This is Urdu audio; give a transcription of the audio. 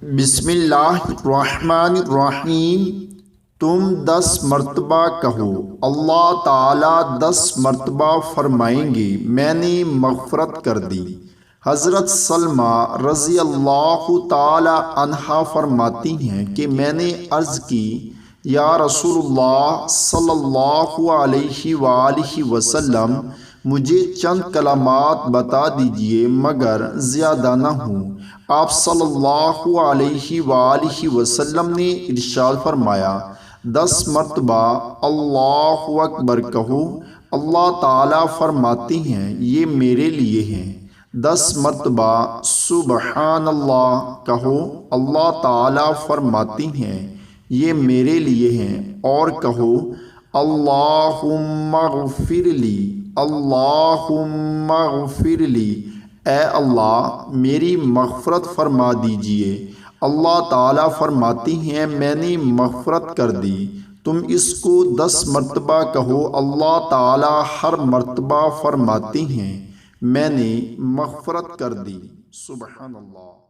بسم اللہ الرحمن الرحیم۔ تم 10 مرتبہ کہو، اللہ تعالیٰ 10 مرتبہ فرمائیں گے میں نے مغفرت کر دی۔ حضرت سلمہ رضی اللہ تعالی عنہا فرماتی ہیں کہ میں نے عرض کی، یا رسول اللہ صلی اللہ علیہ وآلہ وسلم، مجھے چند کلمات بتا دیجئے مگر زیادہ نہ ہوں۔ آپ صلی اللہ علیہ وآلہ وسلم نے ارشاد فرمایا، 10 مرتبہ اللہ اکبر کہو، اللہ تعالیٰ فرماتے ہیں یہ میرے لیے ہیں۔ 10 مرتبہ سبحان اللہ کہو، اللہ تعالیٰ فرماتے ہیں یہ میرے لیے ہیں۔ اور کہو، اللہم اغفر لی، اللہم اغفر لی، اے اللہ میری مغفرت فرما دیجئے۔ اللہ تعالیٰ فرماتی ہیں میں نے مغفرت کر دی۔ تم اس کو 10 مرتبہ کہو، اللہ تعالیٰ ہر مرتبہ فرماتی ہیں میں نے مغفرت کر دی۔ سبحان اللہ۔